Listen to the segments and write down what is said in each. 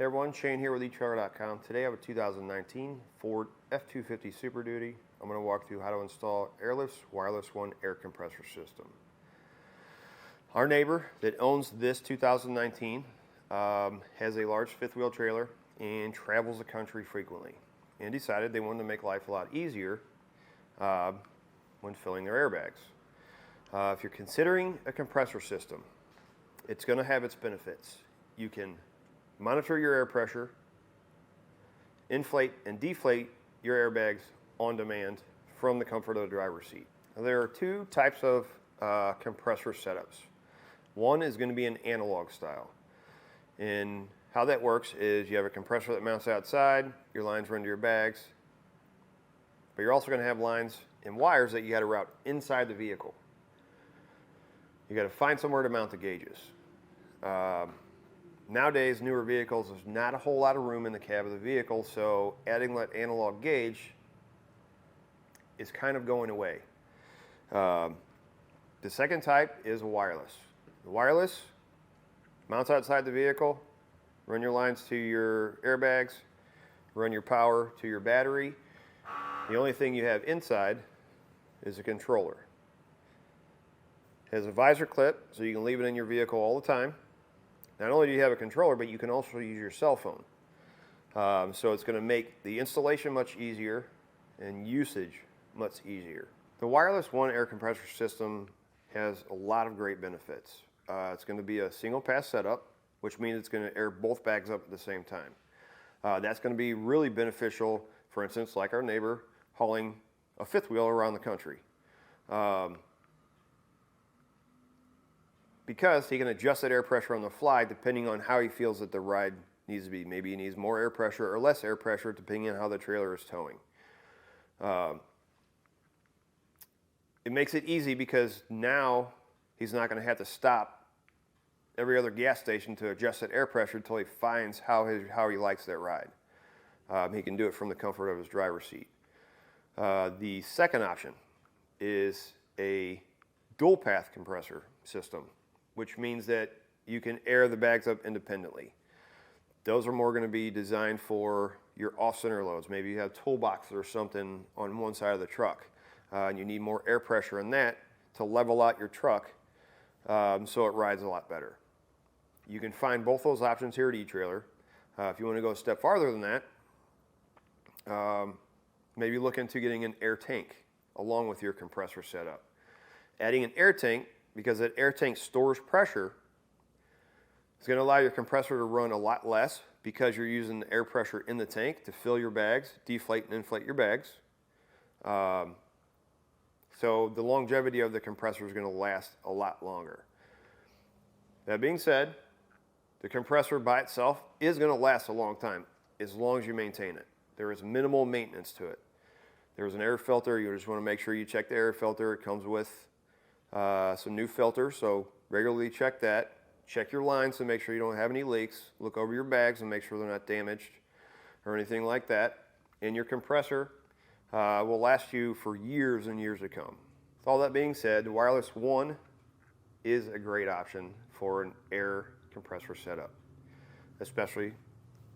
Hey everyone, Shane here with etrailer.com. Today I have a 2019 Ford F-250 Super Duty. I'm going to walk through how to install Airlift's WirelessONE air compressor system. Our neighbor that owns this 2019 has a large fifth wheel trailer and travels the country frequently, and decided they wanted to make life a lot easier when filling their airbags. If you're considering a compressor system, it's going to have its benefits. You can monitor your air pressure, inflate and deflate your airbags on demand from the comfort of the driver's seat. Now, there are two types of compressor setups. One is going to be an analog style. And how that works is you have a compressor that mounts outside, your lines run to your bags, but you're also going to have lines and wires that you got to route inside the vehicle. You got to find somewhere to mount the gauges. Nowadays, newer vehicles, there's not a whole lot of room in the cab of the vehicle, so adding that analog gauge is kind of going away. The second type is a wireless. The wireless mounts outside the vehicle, run your lines to your airbags, run your power to your battery. The only thing you have inside is a controller. It has a visor clip, so you can leave it in your vehicle all the time. Not only do you have a controller, but you can also use your cell phone. So it's going to make the installation much easier and usage much easier. The WirelessONE air compressor system has a lot of great benefits. It's going to be a single pass setup, which means it's going to air both bags up at the same time. That's going to be really beneficial, for instance, like our neighbor hauling a fifth wheel around the country. Because he can adjust that air pressure on the fly depending on how he feels that the ride needs to be. Maybe he needs more air pressure or less air pressure depending on how the trailer is towing. It makes it easy because now he's not going to have to stop every other gas station to adjust that air pressure until he finds how he likes that ride. He can do it from the comfort of his driver's seat. The second option is a dual path compressor system, which means that you can air the bags up independently. Those are more going to be designed for your off-center loads. Maybe you have toolboxes or something on one side of the truck, and you need more air pressure in that to level out your truck so it rides a lot better. You can find both those options here at eTrailer. If you want to go a step farther than that, maybe look into getting an air tank along with your compressor setup. Adding an air tank, because that air tank stores pressure, it's going to allow your compressor to run a lot less because you're using the air pressure in the tank to fill your bags, deflate and inflate your bags. So the longevity of the compressor is going to last a lot longer. That being said, the compressor by itself is going to last a long time as long as you maintain it. There is minimal maintenance to it. There's an air filter. You just want to make sure you check the air filter. It comes with some new filters, so regularly check that. Check your lines to make sure you don't have any leaks. Look over your bags and make sure they're not damaged or anything like that. And your compressor will last you for years and years to come. With all that being said, the WirelessONE is a great option for an air compressor setup, especially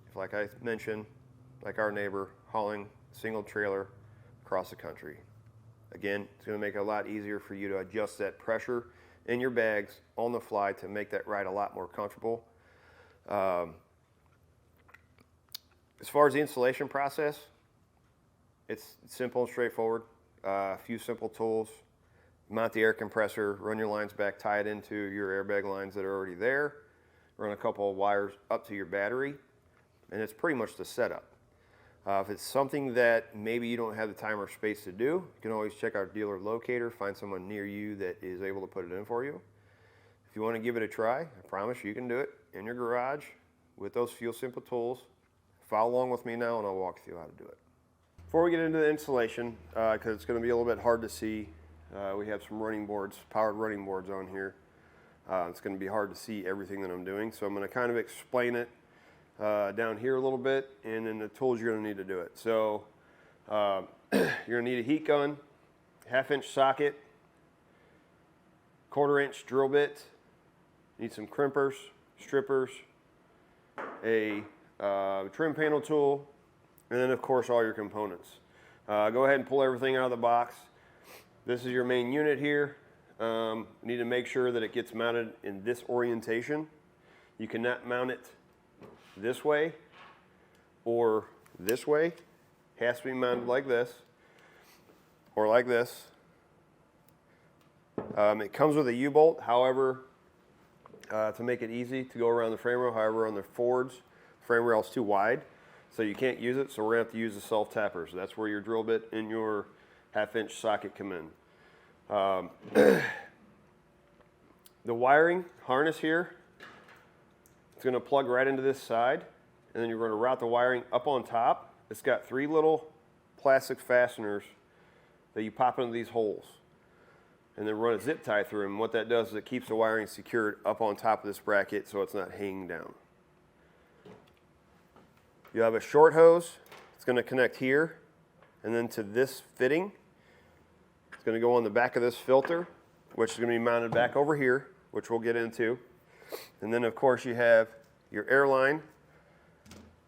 if, like I mentioned, like our neighbor hauling a single trailer across the country. Again, it's going to make it a lot easier for you to adjust that pressure in your bags on the fly to make that ride a lot more comfortable. As far as the installation process, it's simple and straightforward. A few simple tools. Mount the air compressor, run your lines back, tie it into your airbag lines that are already there, run a couple of wires up to your battery, and it's pretty much the setup. If it's something that maybe you don't have the time or space to do, you can always check our dealer locator, find someone near you that is able to put it in for you. If you want to give it a try, I promise you can do it in your garage with those few simple tools. Follow along with me now and I'll walk through how to do it. Before we get into the installation, because it's going to be a little bit hard to see, we have some running boards, powered running boards on here. It's going to be hard to see everything that I'm doing, so I'm going to kind of explain it down here a little bit, and then the tools you're going to need to do it. So you're going to need a heat gun, 1/2-inch socket, 1/4-inch drill bit, need some crimpers, strippers, a trim panel tool, and then of course all your components. Go ahead and pull everything out of the box. This is your main unit here. You need to make sure that it gets mounted in this orientation. You cannot mount it this way or this way. It has to be mounted like this or like this. It comes with a U-bolt, however, to make it easy to go around the frame rail. However, on the Fords, the frame rail is too wide, so you can't use it, so we're going to have to use the self-tappers. That's where your drill bit and your 1/2-inch socket come in. The wiring harness here, it's going to plug right into this side, and then you're going to route the wiring up on top. It's got 3 little plastic fasteners that you pop into these holes and then run a zip tie through them. And what that does is it keeps the wiring secured up on top of this bracket so it's not hanging down. You have a short hose. It's going to connect here and then to this fitting. It's going to go on the back of this filter, which is going to be mounted back over here, which we'll get into. And then of course you have your air line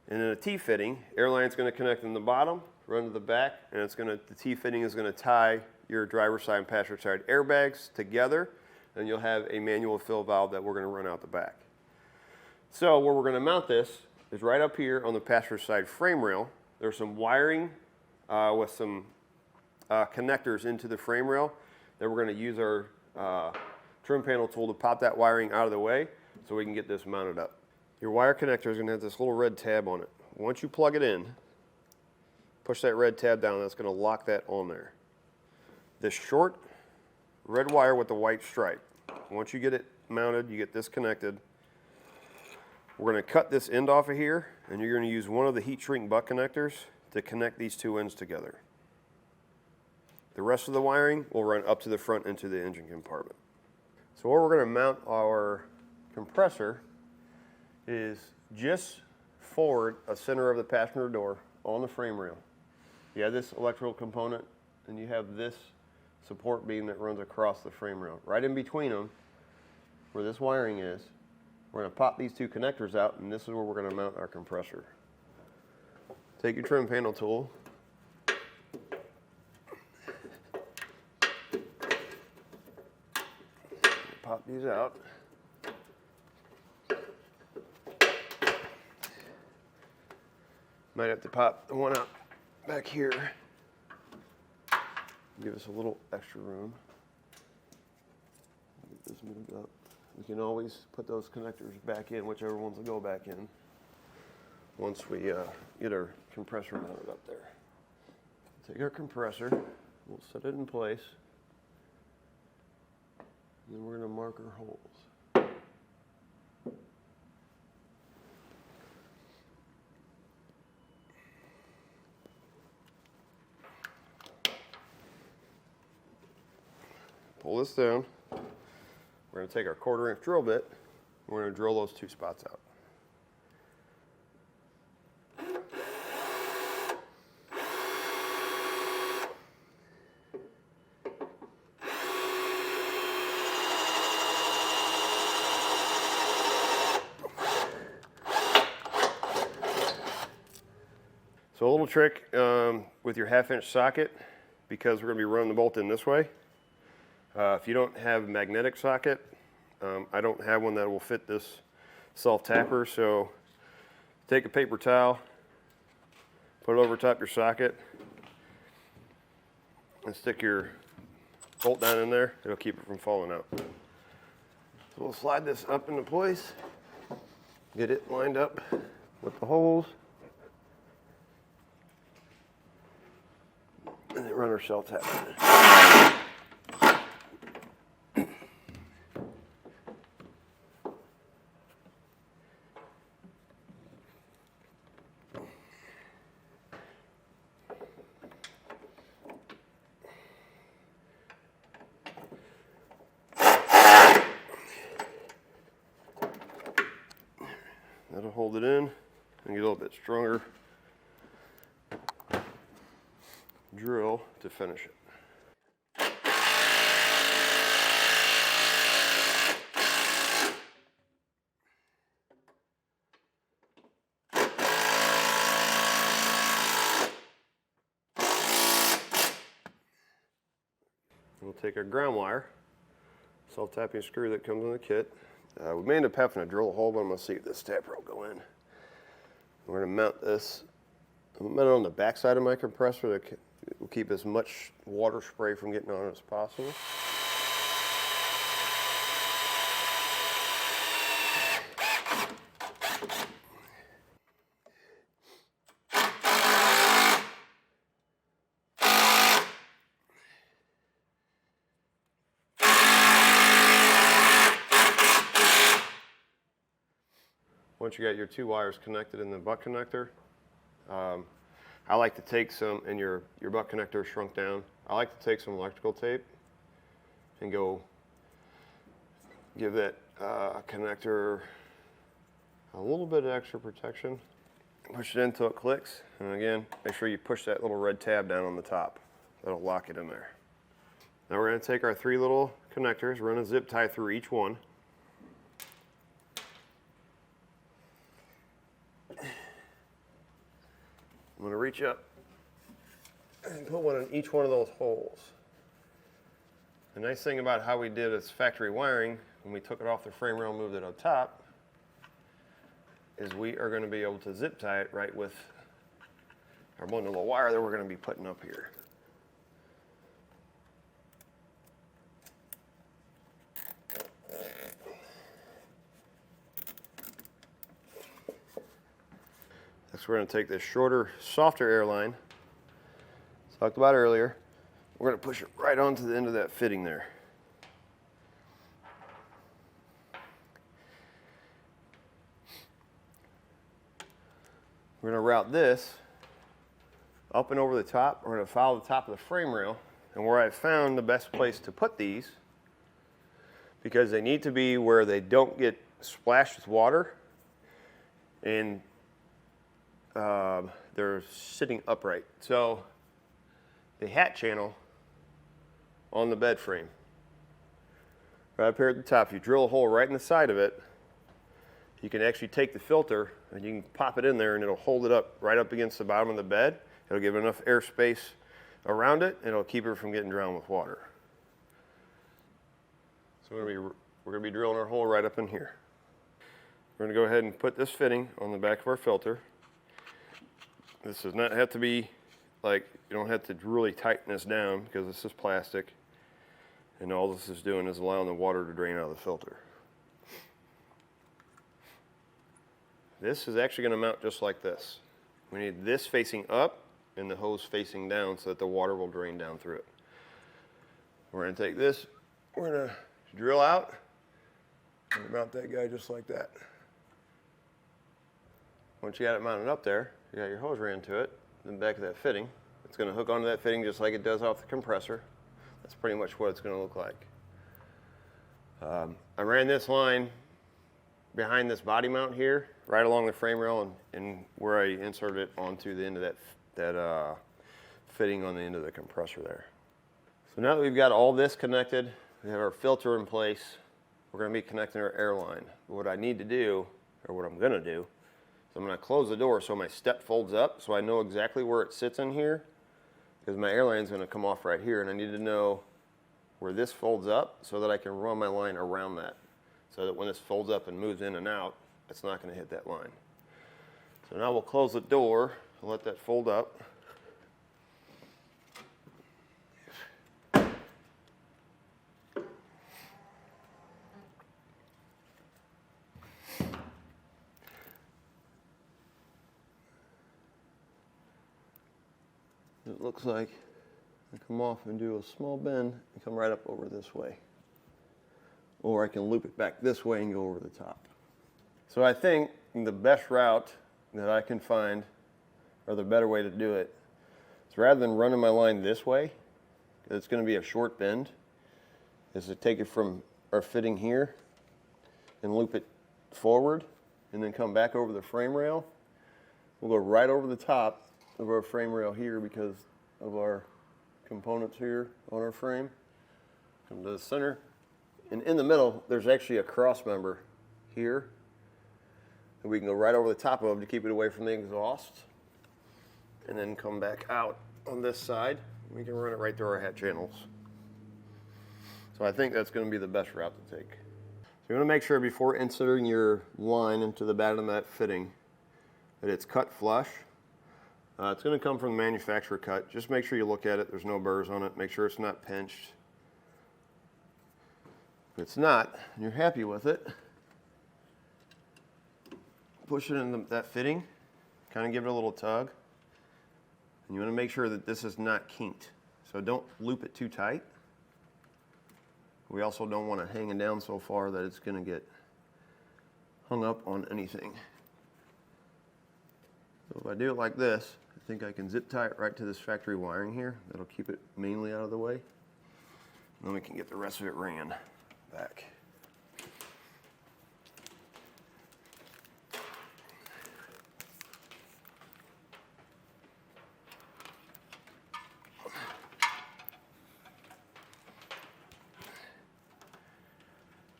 and then a T-fitting. Air line is going to connect in the bottom, run to the back, and the T-fitting is going to tie your driver's side and passenger side airbags together, and you'll have a manual fill valve that we're going to run out the back. So where we're going to mount this is right up here on the passenger side frame rail. There's some wiring with some connectors into the frame rail that we're going to use our trim panel tool to pop that wiring out of the way so we can get this mounted up. Your wire connector is going to have this little red tab on it. Once you plug it in, push that red tab down, that's going to lock that on there. This short red wire with the white stripe, once you get it mounted, you get this connected. We're going to cut this end off of here, and you're going to use one of the heat shrink butt connectors to connect these 2 ends together. The rest of the wiring will run up to the front into the engine compartment. So where we're going to mount our compressor is just forward a center of the passenger door on the frame rail. You have this electrical component, and you have this support beam that runs across the frame rail. Right in between them, where this wiring is, we're going to pop these 2 connectors out, and this is where we're going to mount our compressor. Take your trim panel tool, pop these out. Might have to pop the one out back here. Give us a little extra room. Get this moved up. We can always put those connectors back in, whichever ones will go back in, once we get our compressor mounted up there. Take our compressor, we'll set it in place, and then we're going to mark our holes. Pull this down. We're going to take our 1/4-inch drill bit. We're going to drill those 2 spots out. So a little trick with your 1/2-inch socket, because we're going to be running the bolt in this way. If you don't have a magnetic socket, I don't have one that will fit this self-tapper, so take a paper towel, put it over top your socket, and stick your bolt down in there. It'll keep it from falling out. So we'll slide this up into place, get it lined up with the holes, and then run our self-tapper. That'll hold it in and get a little bit stronger drill to finish it. we'll take our ground wire, self-tapping screw that comes in the kit. We may end up having to drill a hole, but I'm going to see if this tapper will go in. We're going to mount this. I'm going to mount it on the back side of my compressor that will keep as much water spray from getting on it as possible. Once you got your 2 wires connected in the butt connector, I like to take some, and your butt connector is shrunk down, I like to take some electrical tape and go give that connector a little bit of extra protection. Push it in until it clicks, and again, make sure you push that little red tab down on the top. That'll lock it in there. Now we're going to take our 3 little connectors, run a zip tie through each one. I'm going to reach up and put one in each one of those holes. The nice thing about how we did its factory wiring, when we took it off the frame rail and moved it up top, is we are going to be able to zip tie it right with our bundle of wire that we're going to be putting up here. Next, we're going to take this shorter, softer airline, talked about earlier. We're going to push it right onto the end of that fitting there. We're going to route this up and over the top. We're going to follow the top of the frame rail, and where I found the best place to put these, because they need to be where they don't get splashed with water, and they're sitting upright. So the hat channel on the bed frame, right up here at the top, if you drill a hole right in the side of it, you can actually take the filter and you can pop it in there and it'll hold it up right up against the bottom of the bed. It'll give enough air space around it and it'll keep it from getting drowned with water. So we're going to be drilling our hole right up in here. We're going to go ahead and put this fitting on the back of our filter. This does not have to be like, you don't have to really tighten this down because this is plastic, and all this is doing is allowing the water to drain out of the filter. This is actually going to mount just like this. We need this facing up and the hose facing down so that the water will drain down through it. We're going to take this, we're going to drill out and mount that guy just like that. Once you got it mounted up there, you got your hose ran to it, then back of that fitting. It's going to hook onto that fitting just like it does off the compressor. That's pretty much what it's going to look like. I ran this line behind this body mount here, right along the frame rail, and where I inserted it onto the end of that fitting on the end of the compressor there. So now that we've got all this connected, we have our filter in place, we're going to be connecting our air line. What I need to do, or what I'm going to do, I'm going to close the door so my step folds up so I know exactly where it sits in here, because my airline is going to come off right here, and I need to know where this folds up so that I can run my line around that, so that when this folds up and moves in and out, it's not going to hit that line. So now we'll close the door and let that fold up. It looks like I come off and do a small bend and come right up over this way. Or I can loop it back this way and go over the top. So I think the best route that I can find, or the better way to do it, is rather than running my line this way, because it's going to be a short bend, is to take it from our fitting here and loop it forward and then come back over the frame rail. We'll go right over the top of our frame rail here because of our components here on our frame. Come to the center, and in the middle there's actually a cross member here, and we can go right over the top of them to keep it away from the exhaust, and then come back out on this side. We can run it right through our hat channels. So I think that's going to be the best route to take. So you want to make sure before inserting your line into the bottom of that fitting that it's cut flush. It's going to come from the manufacturer cut. Just make sure you look at it. There's no burrs on it. Make sure it's not pinched. If it's not, and you're happy with it, push it in that fitting, kind of give it a little tug. And you want to make sure that this is not kinked. So don't loop it too tight. We also don't want it hanging down so far that it's going to get hung up on anything. So if I do it like this, I think I can zip tie it right to this factory wiring here. That'll keep it mainly out of the way. And then we can get the rest of it ran back.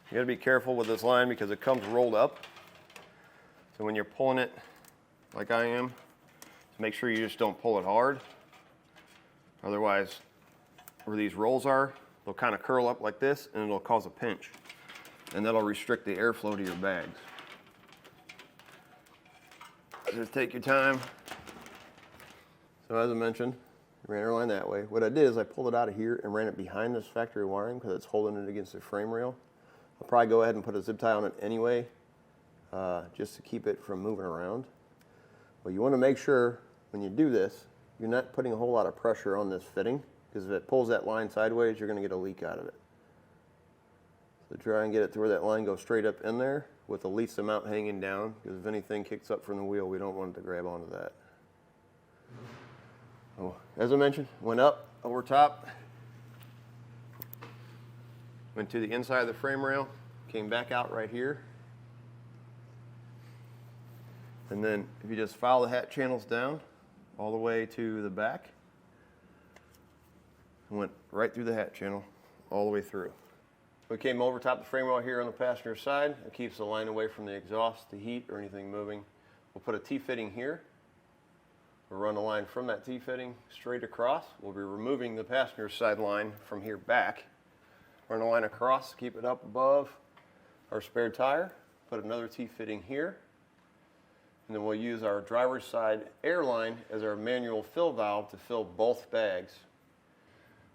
You gotta be careful with this line because it comes rolled up. So when you're pulling it like I am, make sure you just don't pull it hard. Otherwise, where these rolls are, they'll kind of curl up like this and it'll cause a pinch. And that'll restrict the airflow to your bags. Just take your time. So as I mentioned, I ran our line that way. What I did is I pulled it out of here and ran it behind this factory wiring because it's holding it against the frame rail. I'll probably go ahead and put a zip tie on it anyway, just to keep it from moving around. Well, you want to make sure when you do this, you're not putting a whole lot of pressure on this fitting, because if it pulls that line sideways, you're going to get a leak out of it. So try and get it to where that line goes straight up in there with the least amount hanging down, because if anything kicks up from the wheel, we don't want it to grab onto that. Oh, as I mentioned, went up over top, went to the inside of the frame rail, came back out right here. And then if you just follow the hat channels down all the way to the back, went right through the hat channel all the way through. We came over top the frame rail here on the passenger side. It keeps the line away from the exhaust, the heat, or anything moving. We'll put a T-fitting here. We'll run the line from that T-fitting straight across. We'll be removing the passenger side line from here back. Run the line across, keep it up above our spare tire. Put another T-fitting here. And then we'll use our driver's side air line as our manual fill valve to fill both bags.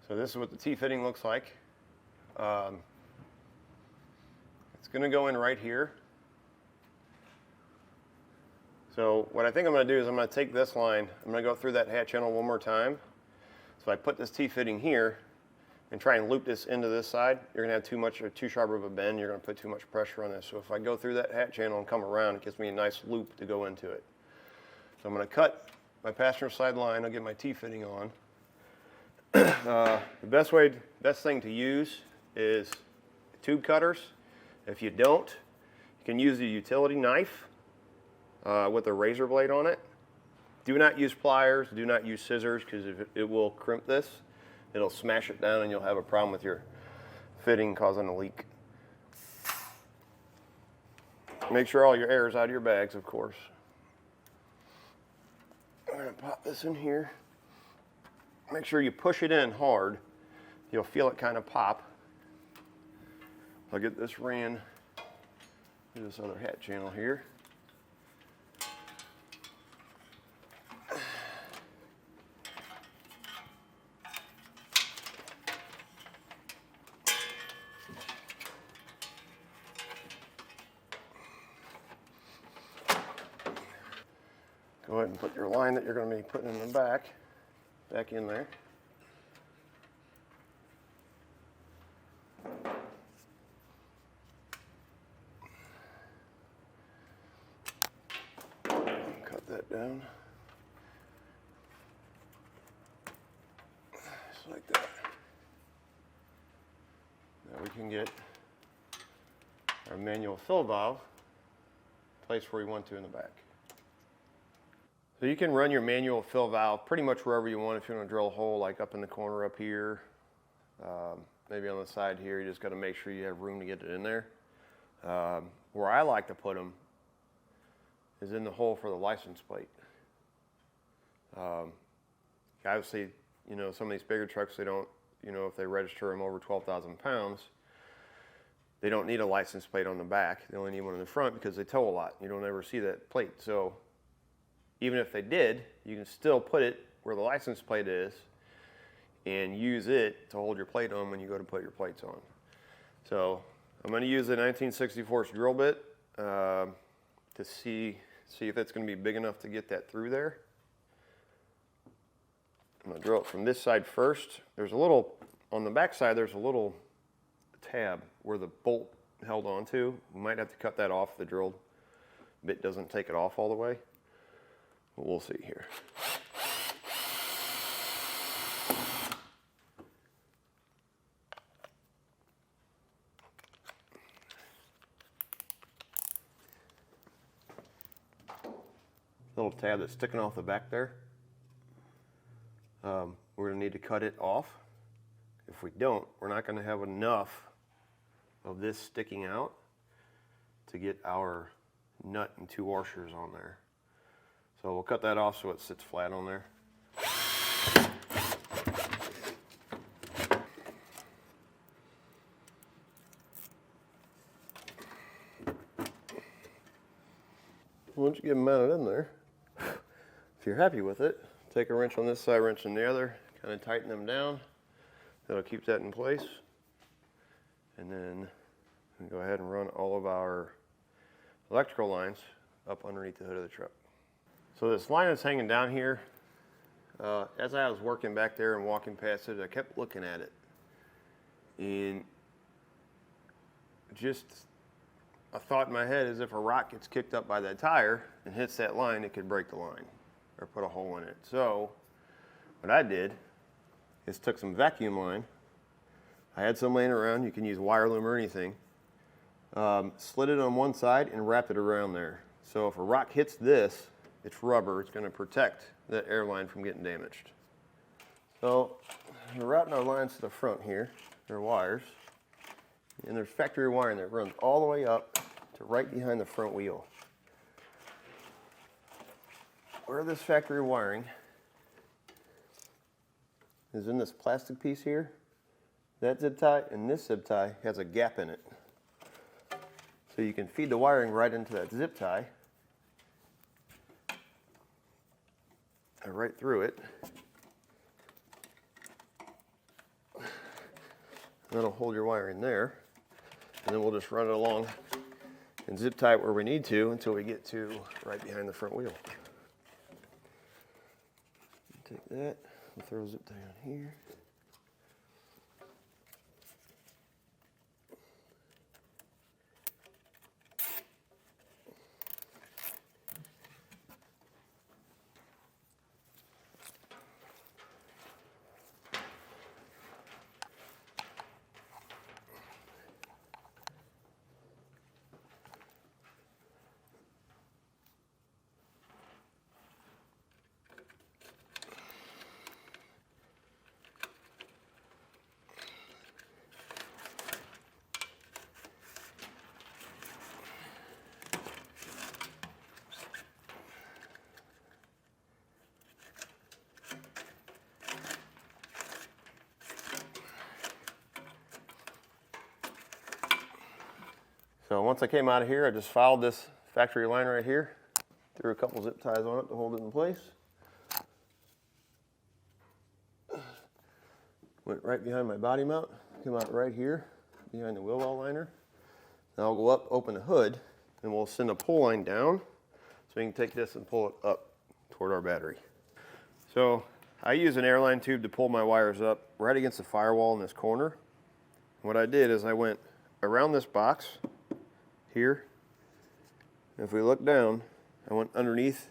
So this is what the T-fitting looks like. It's going to go in right here. So what I think I'm going to do is I'm going to take this line, I'm going to go through that hat channel one more time. So if I put this T-fitting here and try and loop this into this side, you're going to have too much or too sharp of a bend. You're going to put too much pressure on this. So if I go through that hat channel and come around, it gives me a nice loop to go into it. So I'm going to cut my passenger side line. I'll get my T-fitting on. The best thing to use is tube cutters. If you don't, you can use a utility knife with a razor blade on it. Do not use pliers. Do not use scissors, because it will crimp this. It'll smash it down and you'll have a problem with your fitting causing a leak. Make sure all your air is out of your bags, of course. I'm going to pop this in here. Make sure you push it in hard. You'll feel it kind of pop. I'll get this ran through this other hat channel here. Go ahead and put your line that you're going to be putting in the back in there. Cut that down. Just like that. Now we can get our manual fill valve placed where we want to in the back. So you can run your manual fill valve pretty much wherever you want. If you want to drill a hole like up in the corner up here, maybe on the side here, you just got to make sure you have room to get it in there. Where I like to put them is in the hole for the license plate. Obviously, you know, some of these bigger trucks, they don't you know, if they register them over 12,000 pounds, they don't need a license plate on the back. They only need one in the front because they tow a lot. You don't ever see that plate. So even if they did, you can still put it where the license plate is and use it to hold your plate on when you go to put your plates on. So I'm going to use the 1964 drill bit to see if it's going to be big enough to get that through there. I'm going to drill it from this side first. There's a little, on the back side, there's a little tab where the bolt held onto. You might have to cut that off. The drill bit doesn't take it off all the way. But we'll see here. Little tab that's sticking off the back there. We're going to need to cut it off. If we don't, we're not going to have enough of this sticking out to get our nut and 2 washers on there. So we'll cut that off so it sits flat on there. Once you get them mounted in there, if you're happy with it, take a wrench on this side, wrench on the other, kind of tighten them down. That'll keep that in place. And then we go ahead and run all of our electrical lines up underneath the hood of the truck. So this line that's hanging down here, as I was working back there and walking past it, I kept looking at it. And just a thought in my head is if a rock gets kicked up by that tire and hits that line, it could break the line or put a hole in it. So what I did is took some vacuum line. I had some laying around. You can use wire loom or anything. Slid it on one side and wrapped it around there. So if a rock hits this, it's rubber. It's going to protect that air line from getting damaged. So we're routing our lines to the front here. They're wires. And there's factory wiring that runs all the way up to right behind the front wheel. Where this factory wiring is in this plastic piece here, that zip tie and this zip tie has a gap in it. So you can feed the wiring right into that zip tie, and right through it. That'll hold your wire in there, and then we'll just run it along and zip tie it where we need to until we get to right behind the front wheel. Take that, we'll throw a zip tie on here. So once I came out of here, I just filed this factory line right here, threw a couple zip ties on it to hold it in place. Went right behind my body mount, came out right here, behind the wheel well liner. Now I'll go up, open the hood, and we'll send a pull line down so we can take this and pull it up toward our battery. So I use an airline tube to pull my wires up right against the firewall in this corner. What I did is I went around this box here. If we look down, I went underneath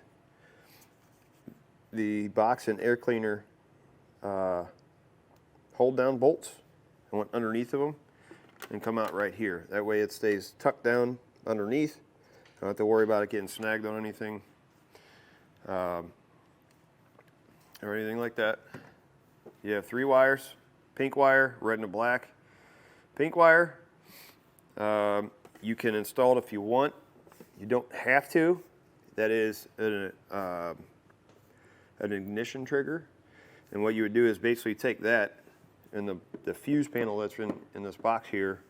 the box and air cleaner hold down bolts. I went underneath of them and come out right here. That way it stays tucked down underneath. I don't have to worry about it getting snagged on anything or anything like that. You have 3 wires, pink wire, red and a black. Pink wire, you can install it if you want. You don't have to. That is an ignition trigger. And what you would do is basically take that in the fuse panel that's in this box here,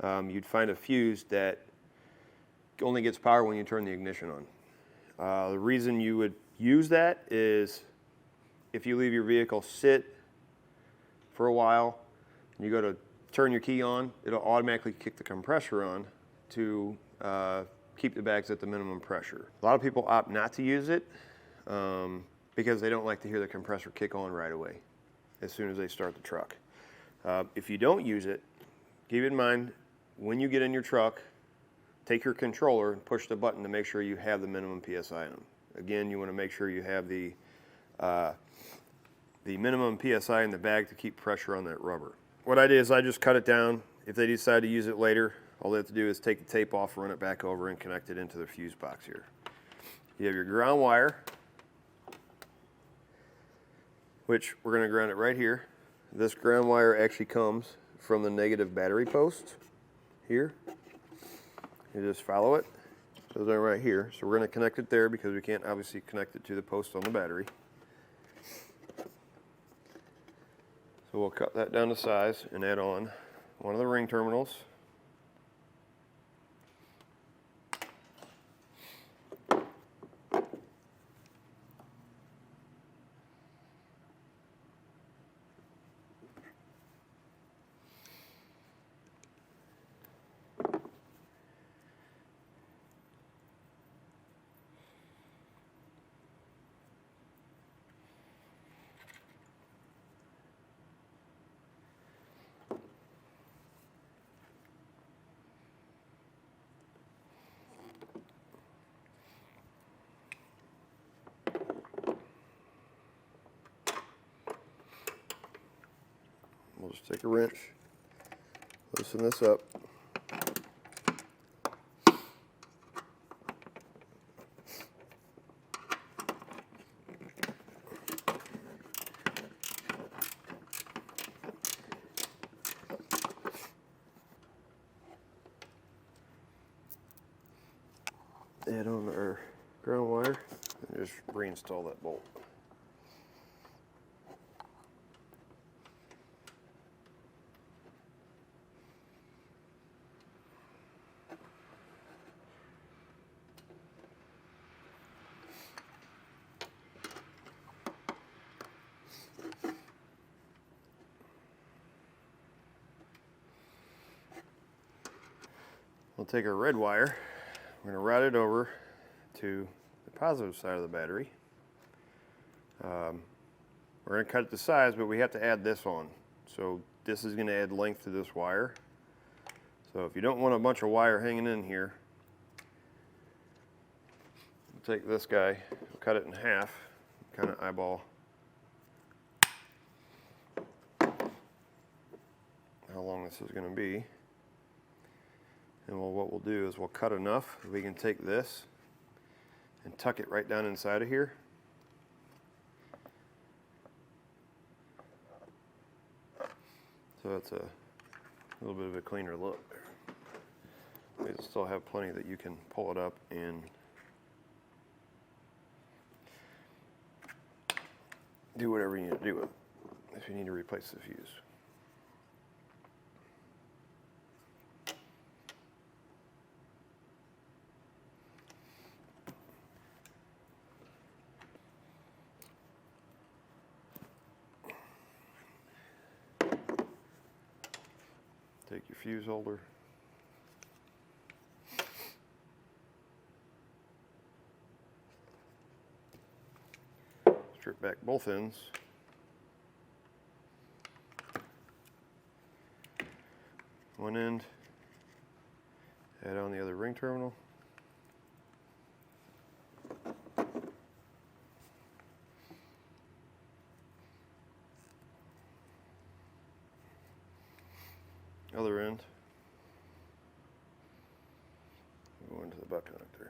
you'd find a fuse that only gets power when you turn the ignition on. The reason you would use that is if you leave your vehicle sit for a while and you go to turn your key on, it'll automatically kick the compressor on to keep the bags at the minimum pressure. A lot of people opt not to use it because they don't like to hear the compressor kick on right away as soon as they start the truck. If you don't use it, keep in mind when you get in your truck, take your controller and push the button to make sure you have the minimum PSI on. Again, you want to make sure you have the minimum PSI in the bag to keep pressure on that rubber. What I did is I just cut it down. If they decide to use it later, all they have to do is take the tape off, run it back over, and connect it into the fuse box here. You have your ground wire, which we're going to ground it right here. This ground wire actually comes from the negative battery post here. You just follow it. So they're right here. So we're going to connect it there because we can't obviously connect it to the post on the battery. So we'll cut that down to size and add on one of the ring terminals. We'll just take a wrench, loosen this up. Add on our ground wire and just reinstall that bolt. We'll take our red wire, we're going to route it over to the positive side of the battery. We're going to cut it to size, but we have to add this on. So this is going to add length to this wire. So if you don't want a bunch of wire hanging in here, we'll take this guy, we'll cut it in half, kind of eyeball how long this is going to be. And what we'll do is we'll cut enough that we can take this and tuck it right down inside of here. So it's a little bit of a cleaner look there. You'll still have plenty that you can pull it up and do whatever you need to do with it if you need to replace the fuse. Take your fuse holder, strip back both ends, one end, add on the other ring terminal, other end, go into the butt connector.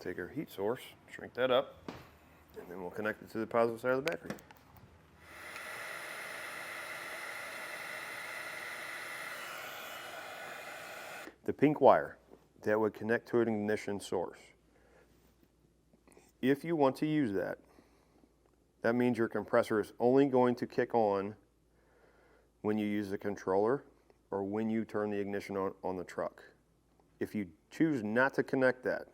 Take our heat source, shrink that up, and then we'll connect it to the positive side of the battery. the pink wire that would connect to an ignition source. If you want to use that, that means your compressor is only going to kick on when you use the controller or when you turn the ignition on the truck. If you choose not to connect that,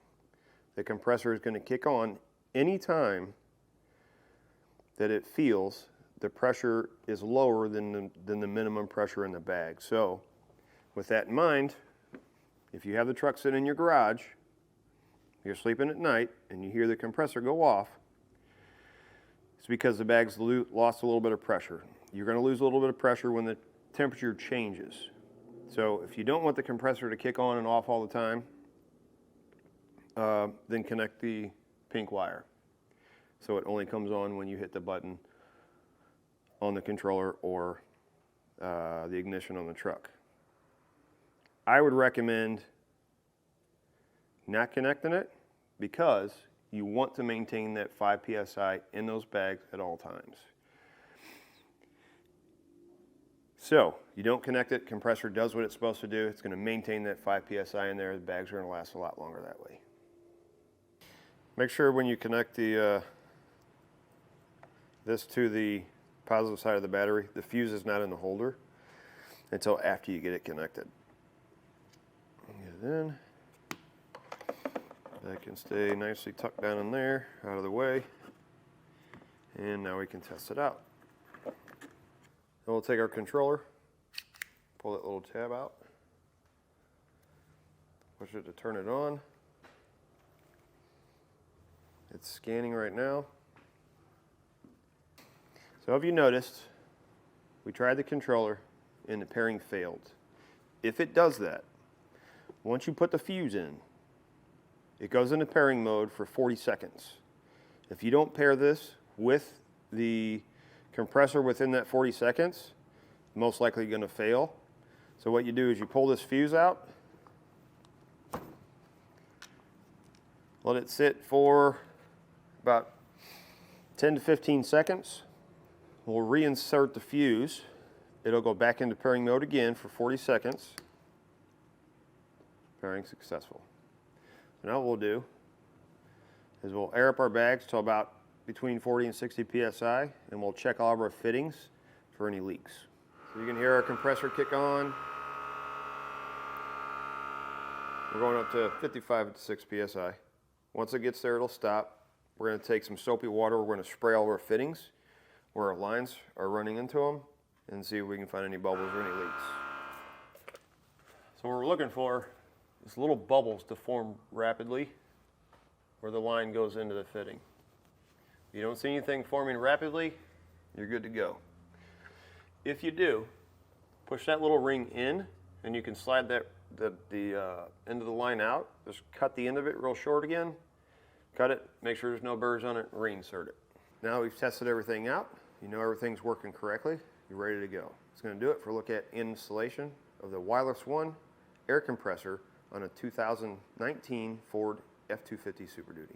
the compressor is going to kick on anytime that it feels the pressure is lower than the minimum pressure in the bag. So with that in mind, if you have the truck sitting in your garage, you're sleeping at night, and you hear the compressor go off, it's because the bag's lost a little bit of pressure. You're going to lose a little bit of pressure when the temperature changes. So if you don't want the compressor to kick on and off all the time, then connect the pink wire. So it only comes on when you hit the button on the controller or the ignition on the truck. I would recommend not connecting it because you want to maintain that 5 psi in those bags at all times. So you don't connect it, compressor does what it's supposed to do. It's going to maintain that 5 psi in there. The bags are going to last a lot longer that way. Make sure when you connect the this to the positive side of the battery, the fuse is not in the holder until after you get it connected. Get it in. That can stay nicely tucked down in there, out of the way. And now we can test it out. Then we'll take our controller, pull that little tab out, push it to turn it on. It's scanning right now. So have you noticed, we tried the controller and the pairing failed. If it does that, once you put the fuse in, it goes into pairing mode for 40 seconds. If you don't pair this with the compressor within that 40 seconds, most likely going to fail. So what you do is you pull this fuse out, let it sit for about 10 to 15 seconds. We'll reinsert the fuse. It'll go back into pairing mode again for 40 seconds. Pairing successful. So now what we'll do is we'll air up our bags to about between 40 and 60 psi, and we'll check all of our fittings for any leaks. So you can hear our compressor kick on. We're going up to 55 to 6 psi. Once it gets there, it'll stop. We're going to take some soapy water. We're going to spray all of our fittings where our lines are running into them and see if we can find any bubbles or any leaks. So what we're looking for is little bubbles to form rapidly where the line goes into the fitting. If you don't see anything forming rapidly, you're good to go. If you do, push that little ring in and you can slide the end of the line out. Just cut the end of it real short again. Cut it, make sure there's no burrs on it, and reinsert it. Now we've tested everything out. You know everything's working correctly. You're ready to go. It's going to do it for a look at installation of the WirelessONE air compressor on a 2019 Ford F-250 Super Duty.